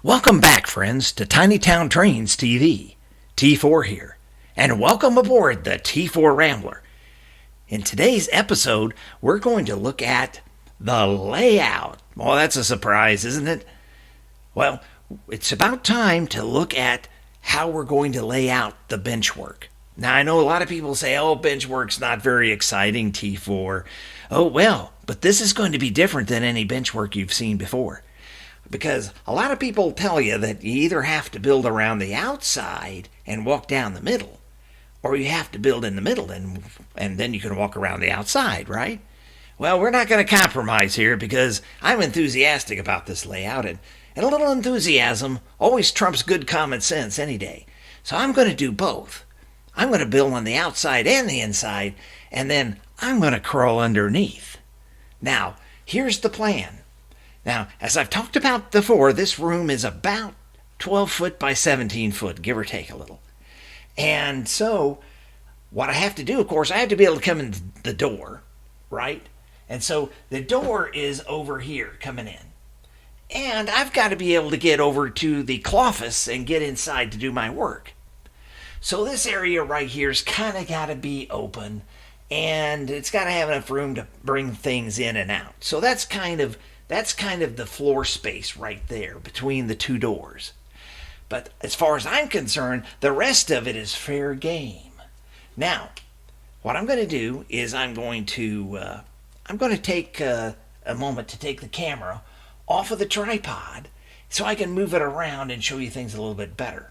Welcome back, friends, to Tiny Town Trains TV. T4 here, and welcome aboard the T4 Rambler. In today's episode, we're going to look at the layout. Well, that's a surprise, isn't it? Well, it's about time to look at how we're going to lay out the bench work. Now, I know a lot of people say, bench work's not very exciting, T4. Oh, well, but this is going to be different than any bench work you've seen before. Because a lot of people tell you that you either have to build around the outside and walk down the middle, or you have to build in the middle and then you can walk around the outside, right? Well, we're not going to compromise here because I'm enthusiastic about this layout, and a little enthusiasm always trumps good common sense any day. So I'm going to do both. I'm going to build on the outside and the inside, and then I'm going to crawl underneath. Now, here's the plan. Now, as I've talked about before, this room is about 12 foot by 17 foot, give or take a little. And so, what I have to do, of course, I have to be able to come in the door, right? And so, the door is over here coming in. And I've got to be able to get over to the cloffice and get inside to do my work. So, this area right here's kind of got to be open, and it's got to have enough room to bring things in and out. So, that's kind of the floor space right there between the two doors. But as far as I'm concerned, the rest of it is fair game. Now, what I'm going to do is I'm going to take a moment to take the camera off of the tripod so I can move it around and show you things a little bit better.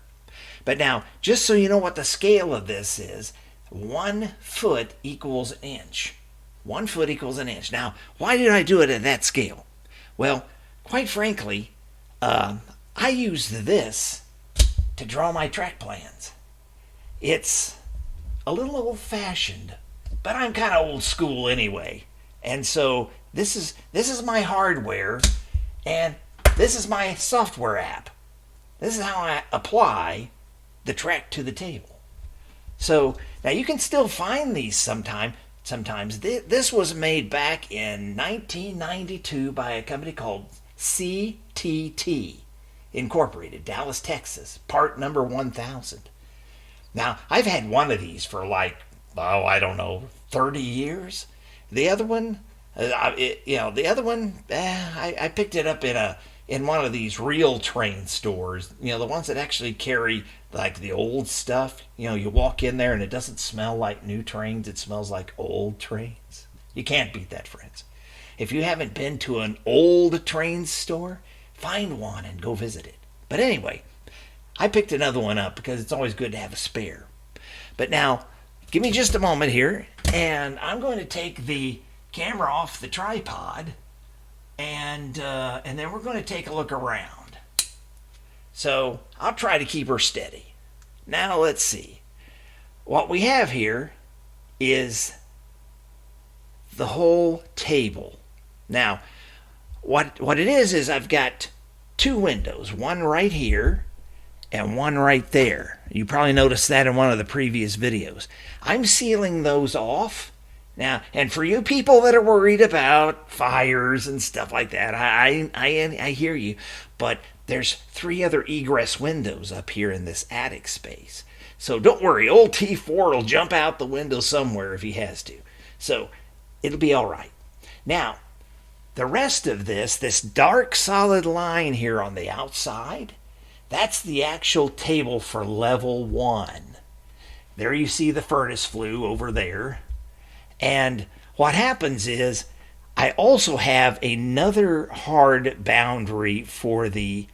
But now, just so you know what the scale of this is, 1 foot equals an inch. 1 foot equals an inch. Now, why did I do it at that scale? Well, quite frankly, I used this to draw my track plans. It's a little old-fashioned, but I'm kind of old school anyway. And so this is my hardware, and this is my software app. This is how I apply the track to the table. So now you can still find these sometimes. This was made back in 1992 by a company called CTT Incorporated, Dallas, Texas, part number 1000. Now, I've had one of these for 30 years. The other one, I picked it up in one of these real train stores, the ones that actually carry like the old stuff. You walk in there and it doesn't smell like new trains, it smells like old trains. You can't beat that, friends. If you haven't been to an old train store, find one and go visit it. But anyway, I picked another one up because it's always good to have a spare. But now, give me just a moment here, and I'm going to take the camera off the tripod, and then we're going to take a look around. So I'll try to keep her steady. Now let's see. What we have here is the whole table. Now, what it is I've got two windows, one right here and one right there. You probably noticed that in one of the previous videos. I'm sealing those off. Now, and for you people that are worried about fires and stuff like that, I hear you. But there's 3 other egress windows up here in this attic space. So don't worry, old T4 will jump out the window somewhere if he has to. So it'll be all right. Now, the rest of this dark solid line here on the outside, that's the actual table for level 1. There you see the furnace flue over there. And what happens is I also have another hard boundary for the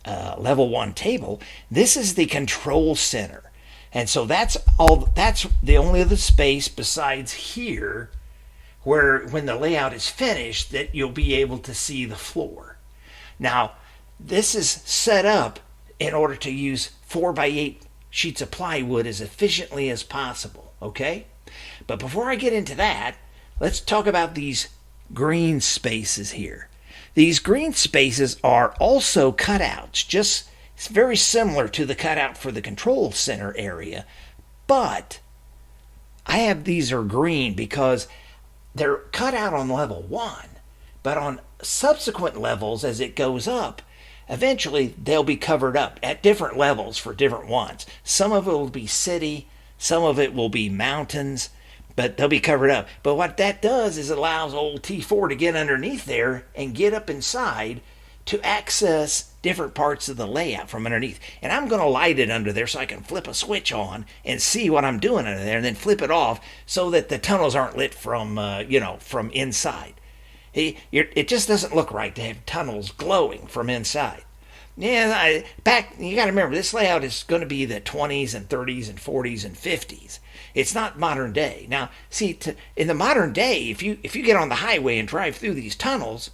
level 1 table. This is the control center. And so that's the only other space besides here where when the layout is finished that you'll be able to see the floor. Now, this is set up in order to use 4x8 sheets of plywood as efficiently as possible, okay? But before I get into that, let's talk about these green spaces here. These green spaces are also cutouts, just it's very similar to the cutout for the control center area, but I have these are green because they're cut out on level 1, but on subsequent levels as it goes up, eventually they'll be covered up at different levels for different ones. Some of it will be city, some of it will be mountains, but they'll be covered up. But what that does is it allows old T4 to get underneath there and get up inside to access different parts of the layout from underneath. And I'm going to light it under there so I can flip a switch on and see what I'm doing under there, and then flip it off so that the tunnels aren't lit from from inside. It just doesn't look right to have tunnels glowing from inside. Yeah, you got to remember, this layout is going to be the 20s and 30s and 40s and 50s. It's not modern day. Now, see, in the modern day, if you get on the highway and drive through these tunnels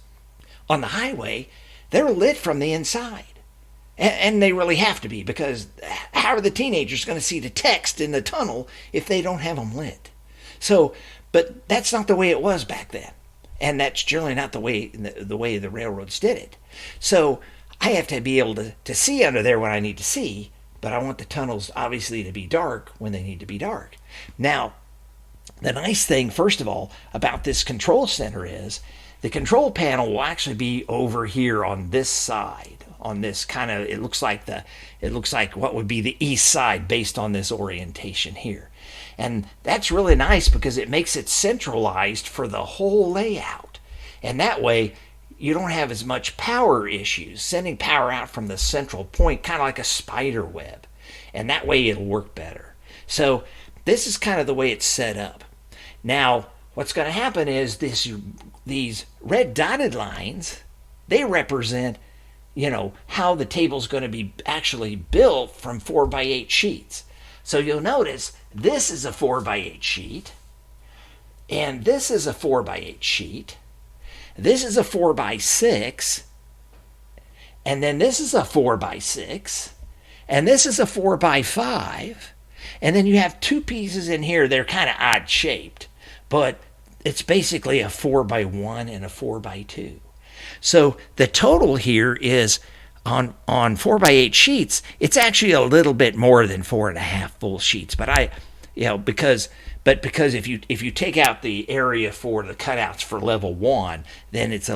on the highway, they're lit from the inside. And they really have to be, because how are the teenagers going to see the text in the tunnel if they don't have them lit? So, but that's not the way it was back then. And that's generally not the way the railroads did it. So I have to be able to see under there when I need to see, but I want the tunnels obviously to be dark when they need to be dark. Now, the nice thing, first of all, about this control center is the control panel will actually be over here on this side, on this kind of, it looks like what would be the east side based on this orientation here. And that's really nice because it makes it centralized for the whole layout. And that way, you don't have as much power issues, sending power out from the central point, kind of like a spider web. And that way it'll work better. So this is kind of the way it's set up. Now, what's going to happen is these red dotted lines, they represent, how the table's going to be actually built from 4x8 sheets. So you'll notice this is a 4x8 sheet, and this is a 4x8 sheet. This is a 4x6, and then this is a 4x6, and this is a 4x5, and then you have two pieces in here. They're kind of odd shaped, but it's basically a 4x1 and a 4x2. So the total here is on 4x8 sheets, it's actually a little bit more than 4.5 full sheets. But because if you take out the area for the cutouts for level 1, then it's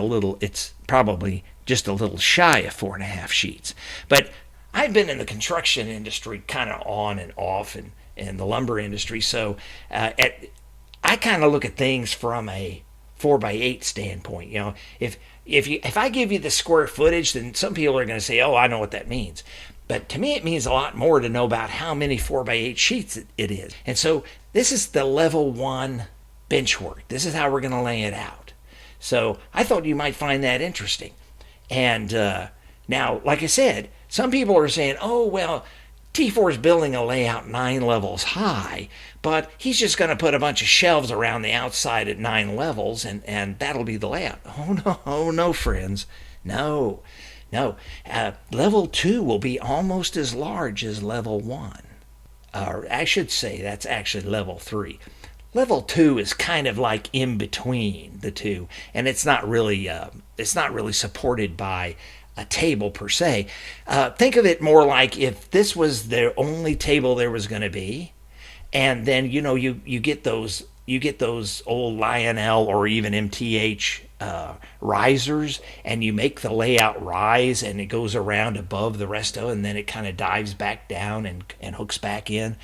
probably just a little shy of 4.5 sheets. But I've been in the construction industry kind of on and off, and the lumber industry, so I kind of look at things from a 4x8 standpoint. If I give you the square footage, then some people are going to say, oh, I know what that means. But to me, it means a lot more to know about how many 4x8 sheets it is. And so this is the level 1 bench work. This is how we're going to lay it out. So I thought you might find that interesting. And now, like I said, some people are saying, oh, well, T4 is building a layout 9 levels high, but he's just going to put a bunch of shelves around the outside at 9 levels, and that'll be the layout. Oh, no, friends. No. Level 2 will be almost as large as level 1. Or I should say that's actually level 3. Level 2 is kind of like in between the two, and it's not really supported by a table per se. Think of it more like if this was the only table there was going to be, and then you get those old Lionel or even MTH risers, and you make the layout rise, and it goes around above the rest of it, and then it kind of dives back down and hooks back in.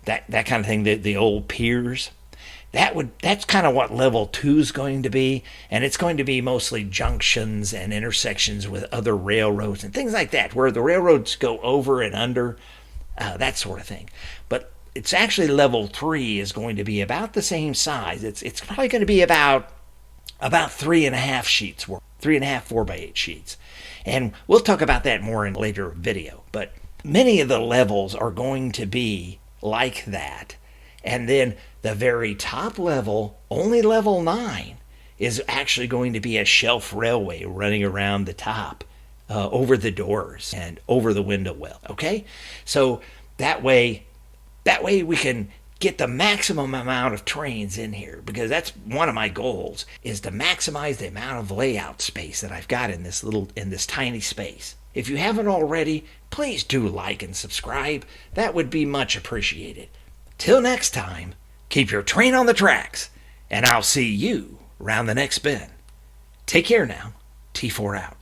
That kind of thing. The old piers. That's kind of what level 2 is going to be, and it's going to be mostly junctions and intersections with other railroads and things like that, where the railroads go over and under, that sort of thing. But it's actually level 3 is going to be about the same size. It's probably going to be about 3.5 sheets, 3.5 4x8 sheets, and we'll talk about that more in a later video. But many of the levels are going to be like that. And then the very top level, only level 9, is actually going to be a shelf railway running around the top, over the doors and over the window well. Okay, so that way we can get the maximum amount of trains in here, because that's one of my goals, is to maximize the amount of layout space that I've got in this tiny space. If you haven't already, please do like and subscribe. That would be much appreciated. Till next time, keep your train on the tracks, and I'll see you round the next bend. Take care now. T4 out.